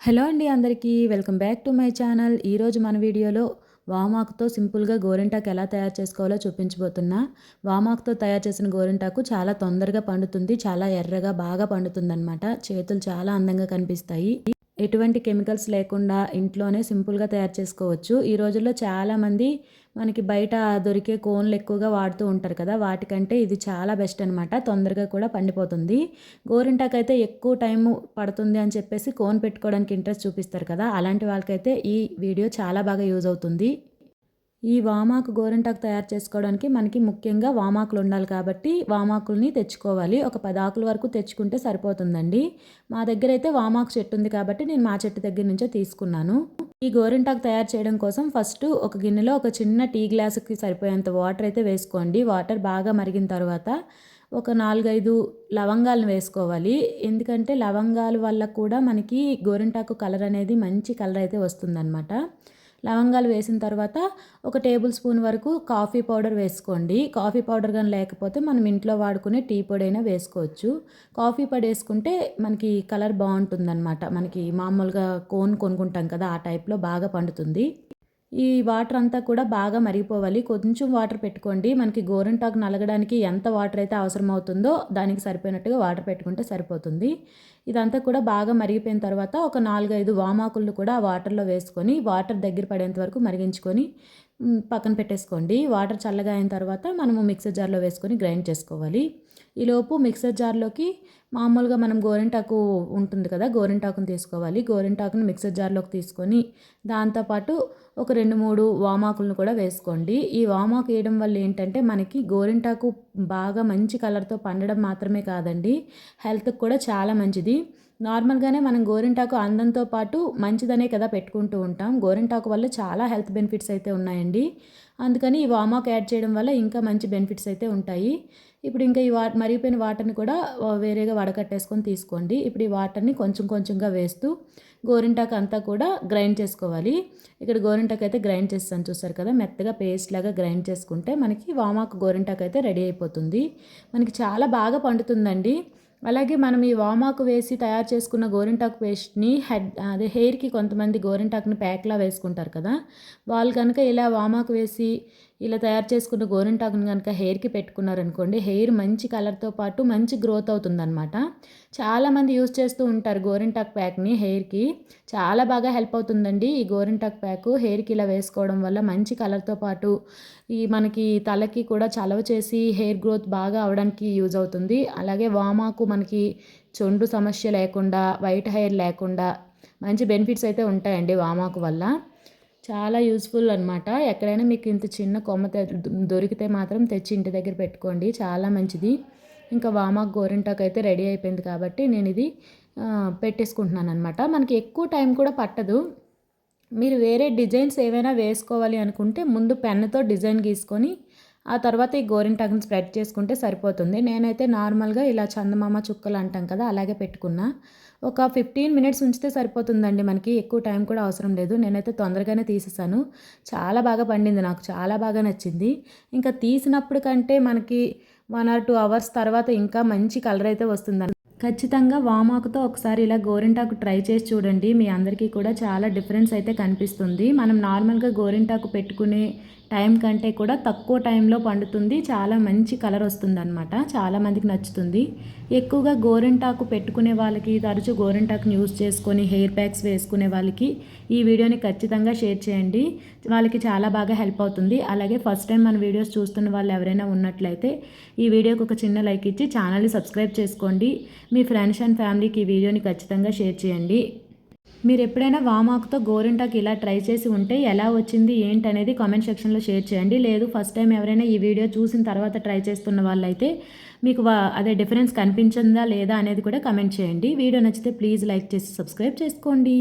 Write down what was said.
Hello అండి అందరికీ welcome back to my channel. ఈరోజు మన వీడియోలో వామాకుతో సింపుల్గా గోరింటాకు ఎలా తయారు చేసుకోవాలో చూపించబోతున్నా. వామాకుతో తయారు చేసిన గోరింటాకు చాలా తొందరగా పండుతుంది, చాలా ఎర్రగా బాగా పండుతుందన్నమాట. చేతులు చాలా అందంగా కనిపిస్తాయి. ఎటువంటి కెమికల్స్ లేకుండా ఇంట్లోనే సింపుల్గా తయారు చేసుకోవచ్చు. ఈ రోజుల్లో చాలామంది మనకి బయట దొరికే కోన్లు ఎక్కువగా వాడుతూ ఉంటారు కదా, వాటికంటే ఇది చాలా బెస్ట్ అనమాట. తొందరగా కూడా పండిపోతుంది. గోరింటాకు అయితే ఎక్కువ టైం పడుతుంది అని చెప్పేసి కోన్ పెట్టుకోవడానికి ఇంట్రెస్ట్ చూపిస్తారు కదా, అలాంటి వాళ్ళకైతే ఈ వీడియో చాలా బాగా యూజ్ అవుతుంది. ఈ వామాకు గోరింటాకు తయారు చేసుకోవడానికి మనకి ముఖ్యంగా వామాకులు ఉండాలి కాబట్టి వామాకుల్ని తెచ్చుకోవాలి. ఒక 10 ఆకుల వరకు తెచ్చుకుంటే సరిపోతుందండి. మా దగ్గర అయితే వామాకు చెట్టు ఉంది కాబట్టి నేను మా చెట్టు దగ్గర నుంచే తీసుకున్నాను. ఈ గోరింటాకు తయారు చేయడం కోసం ఫస్ట్ ఒక గిన్నెలో ఒక చిన్న టీ గ్లాసుకి సరిపోయేంత వాటర్ అయితే వేసుకోండి. వాటర్ బాగా మరిగిన తర్వాత ఒక 4-5 లవంగాలను వేసుకోవాలి. ఎందుకంటే లవంగాల వల్ల కూడా మనకి గోరింటాకు కలర్ అనేది మంచి కలర్ అయితే వస్తుందన్నమాట. లవంగాలు వేసిన తర్వాత ఒక టేబుల్ స్పూన్ వరకు కాఫీ పౌడర్ వేసుకోండి. కాఫీ పౌడర్ కానీ లేకపోతే మనం ఇంట్లో వాడుకునే టీ పొడి అయినా వేసుకోవచ్చు. కాఫీ పొడి వేసుకుంటే మనకి కలర్ బాగుంటుందన్నమాట. మనకి మామూలుగా కోన్ కొనుక్కుంటాం కదా, ఆ టైప్లో బాగా పండుతుంది. ఈ వాటర్ అంతా కూడా బాగా మరిగిపోవాలి. కొంచెం వాటర్ పెట్టుకోండి. మనకి గోరింటాకు నలగడానికి ఎంత వాటర్ అయితే అవసరం అవుతుందో దానికి సరిపోయినట్టుగా వాటర్ పెట్టుకుంటే సరిపోతుంది. ఇదంతా కూడా బాగా మరిగిపోయిన తర్వాత ఒక 4-5 వామాకులను కూడా ఆ వాటర్లో వేసుకొని వాటర్ దగ్గర పడేంత వరకు మరిగించుకొని పక్కన పెట్టేసుకోండి. వాటర్ చల్లగా అయిన తర్వాత మనము మిక్సర్ జార్లో వేసుకొని గ్రైండ్ చేసుకోవాలి. ఈలోపు మిక్సర్ జార్లోకి మామూలుగా మనం గోరింటాకు ఉంటుంది కదా, గోరింటాకుని తీసుకోవాలి. గోరింటాకుని మిక్సర్ జార్లోకి తీసుకొని దాంతోపాటు ఒక 2-3 వామాకులను కూడా వేసుకోండి. ఈ వామాకు వేయడం వల్ల ఏంటంటే మనకి గోరింటాకు బాగా మంచి కలర్తో పండడం మాత్రమే కాదండి, హెల్త్కి కూడా చాలా మంచిది. నార్మల్గానే మనం గోరింటాకు అందంతో పాటు మంచిదనే కదా పెట్టుకుంటూ ఉంటాం. గోరింటాకు వల్ల చాలా హెల్త్ బెనిఫిట్స్ అయితే ఉన్నాయండి. అందుకని ఈ వామాకు యాడ్ చేయడం వల్ల ఇంకా మంచి బెనిఫిట్స్ అయితే ఉంటాయి. ఇప్పుడు ఇంకా ఈ మరిగిపోయిన వాటర్ని కూడా వేరేగా వడకట్టేసుకొని తీసుకోండి. ఇప్పుడు ఈ వాటర్ని కొంచెం కొంచెంగా వేస్తూ గోరింటాకు అంతా కూడా గ్రైండ్ చేసుకోవాలి. ఇక్కడ గోరింటాకు అయితే గ్రైండ్ చేస్తాను చూస్తారు కదా, మెత్తగా పేస్ట్ లాగా గ్రైండ్ చేసుకుంటే మనకి వామాకు గోరింటాకు అయితే రెడీ అయిపోతుంది. మనకి చాలా బాగా పండుతుందండి. అలాగే మనం ఈ వామాకు వేసి తయారు చేసుకున్న గోరింటాకు పేస్ట్ని హెయిర్కి కొంతమంది గోరింటాకుని ప్యాక్లా వేసుకుంటారు కదా, వాళ్ళు కనుక ఇలా వామాకు వేసి ఇలా తయారు చేసుకున్న గోరింటాకుని కనుక హెయిర్కి పెట్టుకున్నారనుకోండి, హెయిర్ మంచి కలర్తో పాటు మంచి గ్రోత్ అవుతుందన్నమాట. చాలామంది యూజ్ చేస్తూ ఉంటారు గోరింటాకు ప్యాక్ని హెయిర్కి. చాలా బాగా హెల్ప్ అవుతుందండి ఈ గోరింటాకు ప్యాక్. హెయిర్కి ఇలా వేసుకోవడం వల్ల మంచి కలర్తో పాటు ఈ మనకి తలకి కూడా చలవ చేసి హెయిర్ గ్రోత్ బాగా అవడానికి యూజ్ అవుతుంది. అలాగే వామాకు మనకి చొండు సమస్య లేకుండా, వైట్ హెయిర్ లేకుండా మంచి బెనిఫిట్స్ అయితే ఉంటాయండి వామాకు వల్ల. చాలా యూస్ఫుల్ అనమాట. ఎక్కడైనా మీకు ఇంత చిన్న కొమ్మ దొరికితే మాత్రం తెచ్చి ఇంటి దగ్గర పెట్టుకోండి, చాలా మంచిది. ఇంకా వామాకు గోరింటాకు అయితే రెడీ అయిపోయింది కాబట్టి నేను ఇది పెట్టేసుకుంటున్నాను అనమాట. మనకి ఎక్కువ టైం కూడా పట్టదు. మీరు వేరే డిజైన్స్ ఏవైనా వేసుకోవాలి అనుకుంటే ముందు పెన్నుతో డిజైన్ గీసుకొని ఆ తర్వాత ఈ గోరింటాకుని స్ప్రెడ్ చేసుకుంటే సరిపోతుంది. నేనైతే నార్మల్గా ఇలా చందమామ చుక్కలు అంటాం కదా, అలాగే పెట్టుకున్నా. ఒక 15 మినిట్స్ ఉంచితే సరిపోతుందండి, మనకి ఎక్కువ టైం కూడా అవసరం లేదు. నేనైతే తొందరగానే తీసేసాను. చాలా బాగా పండింది, నాకు చాలా బాగా నచ్చింది. ఇంకా తీసినప్పుడు కంటే మనకి 1 or 2 అవర్స్ తర్వాత ఇంకా మంచి కలర్ అయితే వస్తుందండి. ఖచ్చితంగా వామాకుతో ఒకసారి ఇలా గోరింటాకు ట్రై చేసి చూడండి. మీ అందరికీ కూడా చాలా డిఫరెన్స్ అయితే కనిపిస్తుంది. మనం నార్మల్గా గోరింటాకు పెట్టుకునే టైం కంటే కూడా తక్కువ టైంలో పండుతుంది, చాలా మంచి కలర్ వస్తుంది అనమాట. చాలామందికి నచ్చుతుంది. ఎక్కువగా గోరింటాకు పెట్టుకునే వాళ్ళకి, తరచూ గోరింటాకుని యూజ్ చేసుకొని హెయిర్ ప్యాక్స్ వేసుకునే వాళ్ళకి ఈ వీడియోని ఖచ్చితంగా షేర్ చేయండి. వాళ్ళకి చాలా బాగా హెల్ప్ అవుతుంది. అలాగే ఫస్ట్ టైం మన వీడియోస్ చూస్తున్న వాళ్ళు ఎవరైనా ఉన్నట్లయితే ఈ వీడియోకి ఒక చిన్న లైక్ ఇచ్చి ఛానల్ని సబ్స్క్రైబ్ చేసుకోండి. మీ ఫ్రెండ్స్ అండ్ ఫ్యామిలీకి ఈ వీడియోని ఖచ్చితంగా షేర్ చేయండి. మీరు ఎప్పుడైనా వామాకుతో గోరింటాకు ఇలా ట్రై చేసి ఉంటే ఎలా వచ్చింది ఏంటి అనేది కామెంట్ సెక్షన్లో షేర్ చేయండి. లేదు ఫస్ట్ టైం ఎవరైనా ఈ వీడియో చూసిన తర్వాత ట్రై చేస్తున్న వాళ్ళైతే మీకు అదే డిఫరెన్స్ కనిపించిందా లేదా అనేది కూడా కామెంట్ చేయండి. వీడియో నచ్చితే ప్లీజ్ లైక్ చేసి సబ్స్క్రైబ్ చేసుకోండి.